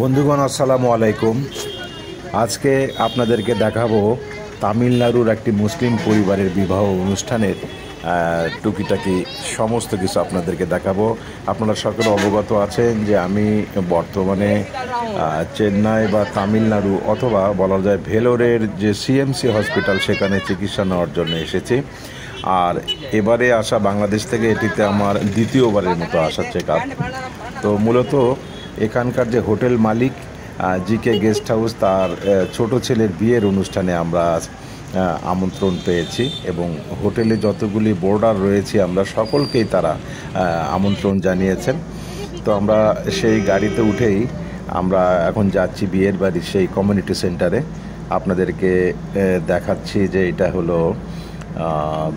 বন্ধুগণ আসসালামু আলাইকুম। আজকে আপনাদেরকে দেখাবো তামিলনাড়ুর একটি মুসলিম পরিবারের বিবাহ অনুষ্ঠানের টুকিটাকি সমস্ত কিছু আপনাদেরকে দেখাবো। আপনারা সকলে অবগত আছেন যে আমি বর্তমানে চেন্নাই বা তামিলনাড়ু অথবা বলা যায় ভেলোরের যে সিএমসি হসপিটাল সেখানে চিকিৎসা নেওয়ার জন্য এসেছি। আর এবারে আসা বাংলাদেশ থেকে এটিতে আমার দ্বিতীয়বারের মতো আসা চেক আপ। তো মূলত এখানকার যে হোটেল মালিক জিকে গেস্ট হাউস, তার ছোট ছেলের বিয়ের অনুষ্ঠানে আমরা আমন্ত্রণ পেয়েছি এবং হোটেলে যতগুলি বোর্ডার রয়েছে আমরা সকলকেই তারা আমন্ত্রণ জানিয়েছেন। তো আমরা সেই গাড়িতে উঠেই আমরা এখন যাচ্ছি বিয়ের বাড়ির সেই কমিউনিটি সেন্টারে। আপনাদেরকে দেখাচ্ছি যে এটা হলো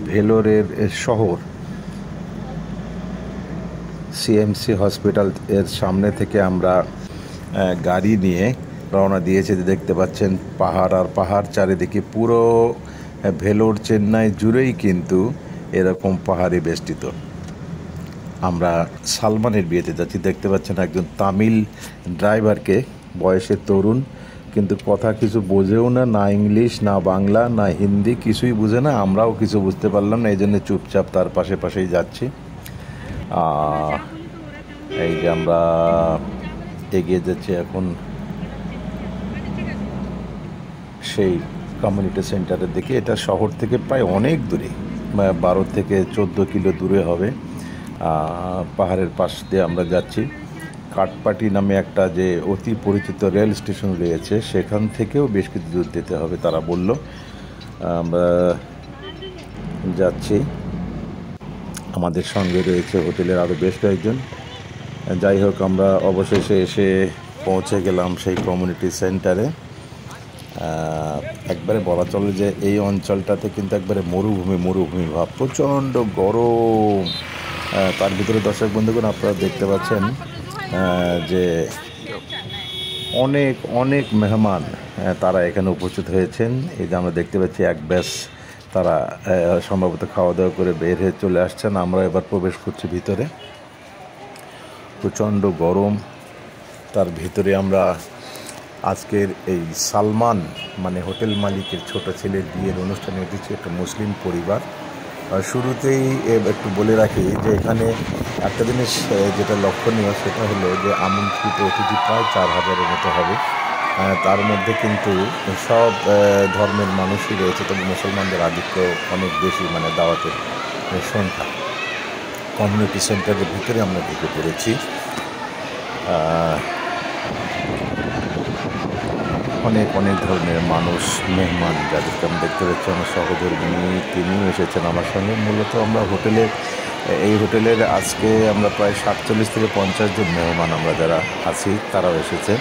ভেলোরের শহর সিএমসি হসপিটাল এর সামনে থেকে আমরা গাড়ি নিয়ে রওনা দিয়েছি। দেখতে পাচ্ছেন পাহাড় আর পাহাড়, চারিদিকে পুরো ভেলোর চেন্নাই জুড়েই কিন্তু এরকম পাহাড়ে বেষ্টিত। আমরা সালমানের বিয়েতে যাচ্ছি। দেখতে পাচ্ছেন একজন তামিল ড্রাইভারকে, বয়সে তরুণ, কিন্তু কথা কিছু বোঝেও না, না ইংলিশ না বাংলা না হিন্দি, কিছুই বুঝে না। আমরাও কিছু বুঝতে পারলাম না, এই জন্য চুপচাপ তার পাশেই যাচ্ছি। এই যে আমরা এগিয়ে যাচ্ছি এখন সেই কমিউনিটি সেন্টারের দিকে। এটা শহর থেকে প্রায় অনেক দূরে, 12 থেকে 14 কিলো দূরে হবে। পাহাড়ের পাশ দিয়ে আমরা যাচ্ছি। কাটপাটি নামে একটা যে অতি পরিচিত রেল স্টেশন রয়েছে, সেখান থেকেও বেশ কিছু দূর যেতে হবে তারা বলল। আমরা যাচ্ছি, আমাদের সঙ্গে রয়েছে হোটেলের আরও বেশ কয়েকজন। যাই হোক, আমরা অবশেষে এসে পৌঁছে গেলাম সেই কমিউনিটি সেন্টারে। একবারে বলা চলে যে এই অঞ্চলটাতে কিন্তু একবারে মরুভূমি ভাব, প্রচণ্ড গরম। তার ভিতরে দর্শক বন্ধুগণ আপনারা দেখতে পাচ্ছেন যে অনেক মেহমান তারা এখানে উপস্থিত হয়েছেন। এই যে আমরা দেখতে পাচ্ছি এক ব্যাচ তারা সম্ভবত খাওয়া দাওয়া করে বের হয়ে চলে আসছেন। আমরা এবার প্রবেশ করছি ভিতরে। প্রচণ্ড গরম, তার ভিতরে আমরা আজকের এই সালমান মানে হোটেল মালিকের ছোট ছেলের বিয়ের অনুষ্ঠানে এসেছি, একটা মুসলিম পরিবার। শুরুতেই একটু বলে রাখি যে এখানে একটা জিনিস যেটা লক্ষণীয়, সেটা হলো যে আমন্ত্রিত অতিথি প্রায় 4000-এর মতো হবে। তার মধ্যে কিন্তু সব ধর্মের মানুষই রয়েছে, তবে মুসলমানদের আধিক্য অনেক বেশি, মানে দাওয়াতের সংখ্যা। কমিউনিটি সেন্টারের ভিতরে আমরা ঢুকে পড়েছি। অনেক ধরনের মানুষ, মেহমান, যাদেরকে আমরা দেখতে পাচ্ছি আমার সহধর্মিনী, তিনিও এসেছেন আমার সঙ্গে। মূলত আমরা এই হোটেলের আজকে আমরা প্রায় 47 থেকে 50 জন মেহমান আমরা যারা আছি তারাও এসেছে।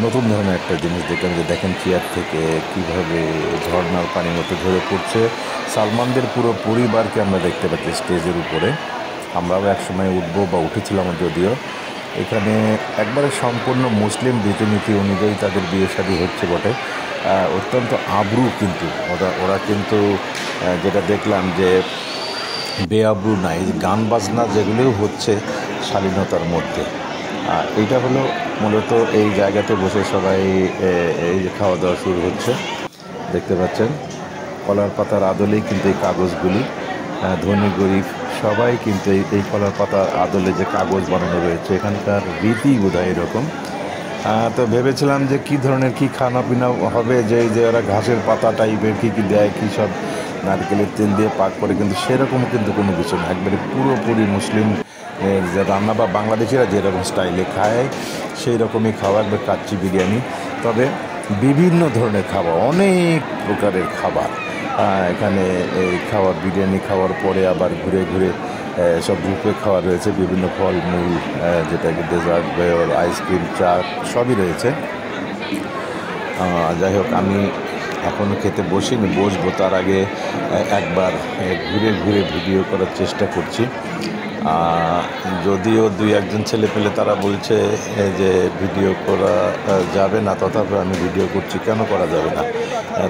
নতুন ধরনের একটা জিনিস দেখলাম যে দেখেন চেয়ার থেকে কীভাবে ঝর্নার পানির মতো ঝরে পড়ছে। সালমানদের পুরো পরিবারকে আমরা দেখতে পাচ্ছি স্টেজের উপরে। আমরাও একসময় উঠবো বা উঠেছিলাম যদিও। এখানে একবারে সম্পূর্ণ মুসলিম রীতিনীতি অনুযায়ী তাদের বিয়ে শাদী হচ্ছে বটে। অত্যন্ত আবরু, কিন্তু ওরা কিন্তু যেটা দেখলাম যে বেআবরু নাই, গান বাজনা যেগুলোও হচ্ছে শালীনতার মধ্যে। এইটা হলো মূলত এই জায়গাতে বসে সবাই এই যে খাওয়া দাওয়া শুরু হচ্ছে। দেখতে পাচ্ছেন কলার পাতার আদলেই কিন্তু এই কাগজগুলি, ধনী গরিব সবাই কিন্তু এই কলার পাতার আদলে যে কাগজ বানানো রয়েছে, এখানকার রীতি বোধহয় এরকম। তো ভেবেছিলাম যে কী ধরনের কী খানা পিনা হবে, যে ওরা ঘাসের পাতা টাইপের কী দেয়, কী সব নারকেলের তেল দিয়ে পাক করে, কিন্তু সেরকম কিন্তু কোনো কিছু না। একবারে পুরোপুরি মুসলিম যে রান্না বা বাংলাদেশিরা যেরকম স্টাইলে খায় সেই রকমই খাওয়া, একবার কাচ্চি বিরিয়ানি। তবে বিভিন্ন ধরনের খাবার, অনেক প্রকারের খাবার এখানে। এই খাওয়ার বিরিয়ানি খাওয়ার পরে আবার ঘুরে সব বুফে খাওয়া রয়েছে, বিভিন্ন ফলমূল, যেটাকে ডেজার্ট, বেল, আইসক্রিম, চা সবই রয়েছে। যাই হোক, আমি এখনও খেতে বসিনি, বসবো। তার আগে একবার ঘুরে ভিডিও করার চেষ্টা করছি। যদিও 2-1 ছেলে পেলে তারা বলছে যে ভিডিও করা যাবে না, তথাপি আমি ভিডিও করছি। কেন করা যাবে না?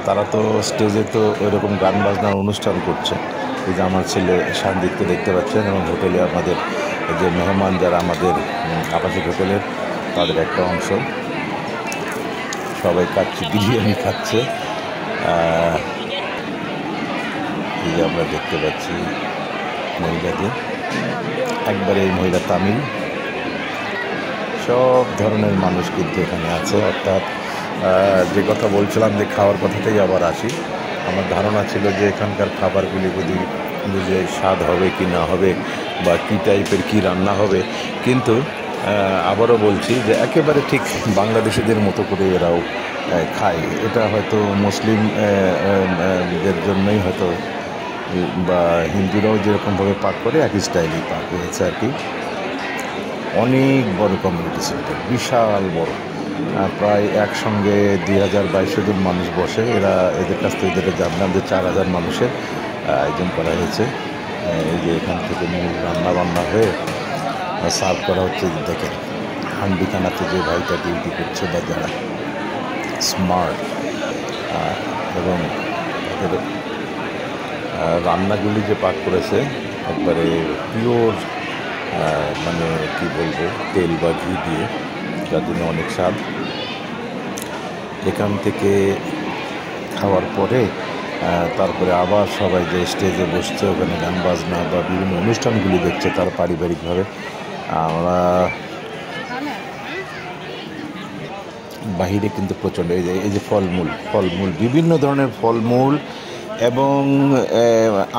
তারা তো স্টেজে তো ওইরকম গান বাজনার অনুষ্ঠান করছে। এই যে আমার ছেলে সান্দিককে দেখতে পাচ্ছেন, এবং হোটেলে আমাদের যে মেহমান যারা আমাদের আবাসিক হোটেলের, তাদের একটা অংশ। সবাই খাচ্ছে, বিরিয়ানি খাচ্ছে। এই যে আমরা দেখতে পাচ্ছি মহিলাদের, একবারে এই মহিলা তামিল, সব ধরনের মানুষ কিন্তু এখানে আছে। অর্থাৎ যে কথা বলছিলাম যে খাওয়ার কথাতেই আবার আসি, আমার ধারণা ছিল যে এখানকার খাবারগুলি বুঝে স্বাদ হবে কি না হবে বা কী টাইপের কী রান্না হবে, কিন্তু আবারও বলছি যে একেবারে ঠিক বাংলাদেশিদের মতো করে এরাও খায়। এটা হয়তো মুসলিম দের জন্যই হয়তো, বা হিন্দুরাও যেরকমভাবে পাক করে একই স্টাইলেই পাক হয়েছে আর কি। অনেক বড় কমিউনিটি সেন্টার, বিশাল বড়, প্রায় একসঙ্গে 2000-2200 জন মানুষ বসে। এদের কাছ থেকে যেটা জানলাম যে 4000 মানুষের আয়োজন করা হয়েছে। এই যে এখান থেকে মূল রান্না হয়ে সার্ভ করা হচ্ছে। দেখেন হান্ডিখানাতে যে ভাইটা ডিউটি করছে বা যারা স্মার্ট, এবং তাদের রান্নাগুলি যে পাক করেছে একবারে পিওর, মানে কি বলবো, তেল বা ঘি দিয়ে, যার জন্য অনেক স্বাদ। এখান থেকে খাওয়ার পরে তারপরে আবার সবাই যে স্টেজে বসছে, ওখানে গান বাজনা বা বিভিন্ন অনুষ্ঠানগুলি দেখছে তার পারিবারিকভাবে। আমরা বাহিরে কিন্তু প্রচণ্ড এই যে ফলমূল, বিভিন্ন ধরনের ফলমূল এবং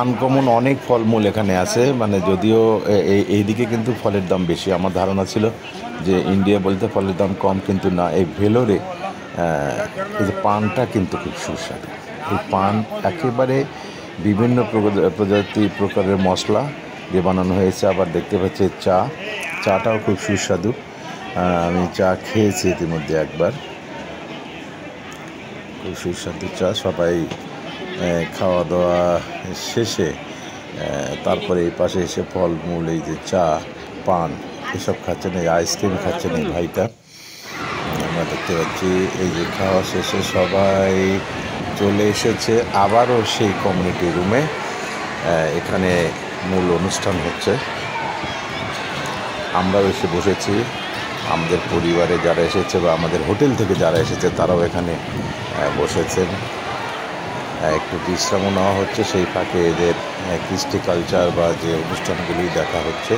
আনকমন অনেক ফলমূল এখানে আছে। মানে যদিও এইদিকে কিন্তু ফলের দাম বেশি, আমার ধারণা ছিল যে ইন্ডিয়া বলতে ফলের দাম কম, কিন্তু না। এই ভেলোরে এই যে পানটা কিন্তু খুব সুস্বাদু। এই পান একেবারে বিভিন্ন প্রকারের মশলা দিয়ে বানানো হয়েছে। আবার দেখতে পাচ্ছি চাটাও খুব সুস্বাদু। আমি চা খেয়েছি ইতিমধ্যে একবার, খুব সুস্বাদু চা। সবাই খাওয়া দাওয়া শেষে তারপরে এই পাশে এসে ফলমূল, এই যে চা, পান এসব খাচ্ছেন, এই আইসক্রিম খাচ্ছেন এই ভাইটা। আমরা দেখতে পাচ্ছি এই যে খাওয়া শেষে সবাই চলে এসেছে আবারও সেই কমিউনিটি রুমে। এখানে মূল অনুষ্ঠান হচ্ছে। আমরাও এসে বসেছি, আমাদের পরিবারে যারা এসেছে বা আমাদের হোটেল থেকে যারা এসেছে তারাও এখানে বসেছেন। একটু বিশ্রামও নেওয়া হচ্ছে, সেই ফাঁকে এদের কৃষ্টি কালচার বা যে অনুষ্ঠানগুলি দেখা হচ্ছে।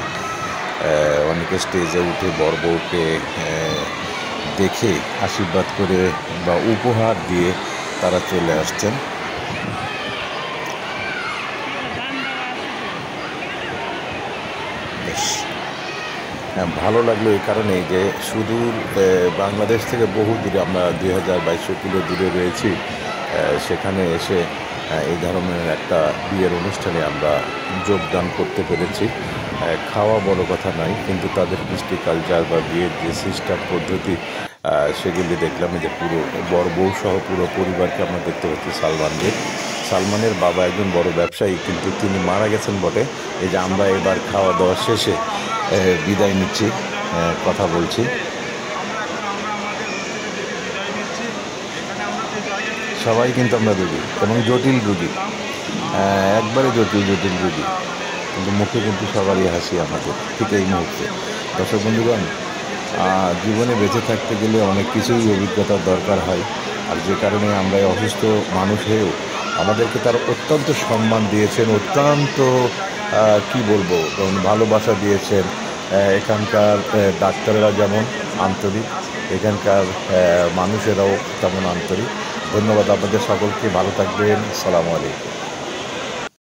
অনেকে স্টেজে উঠে বর বউকে দেখে আশীর্বাদ করে বা উপহার দিয়ে তারা চলে আসছেন। বেশ ভালো লাগলো এই কারণেই যে সুদূর বাংলাদেশ থেকে বহু দূরে, আমরা 2200 কিলো দূরে রয়েছি, সেখানে এসে এই ধরনের একটা বিয়ের অনুষ্ঠানে আমরা যোগদান করতে পেরেছি। খাওয়া বড় কথা নয়, কিন্তু তাদের কৃষ্টি কালচার বা বিয়ের যে সিস্টেম পদ্ধতি সেগুলি দেখলাম। যে পুরো বর বউ সহ পুরো পরিবারকে আমরা দেখতে পাচ্ছি। সালমানের বাবা একজন বড় ব্যবসায়ী, কিন্তু তিনি মারা গেছেন বটে। এই যে আমরা এবার খাওয়া দাওয়া শেষে বিদায় নিচ্ছি, কথা বলছি। সবাই কিন্তু আমরা রুগী এবং জটিল রুগী, একবারে জটিল রুগী, কিন্তু মুখে কিন্তু সবারই হাসি আমাদের ঠিক এই মুহূর্তে। দর্শক বন্ধুগণ, জীবনে বেঁচে থাকতে গেলে অনেক কিছুই অভিজ্ঞতার দরকার হয়, আর যে কারণে আমরা অসুস্থ মানুষ হয়েও আমাদেরকে তার অত্যন্ত সম্মান দিয়েছেন, অত্যন্ত কি বলবো, ভালোবাসা দিয়েছেন। এখানকার ডাক্তাররা যেমন আন্তরিক, এখানকার মানুষেরাও তেমন আন্তরিক। ধন্যবাদ আপনাদের সকলকে, ভালো থাকবেন। আসসালামু আলাইকুম।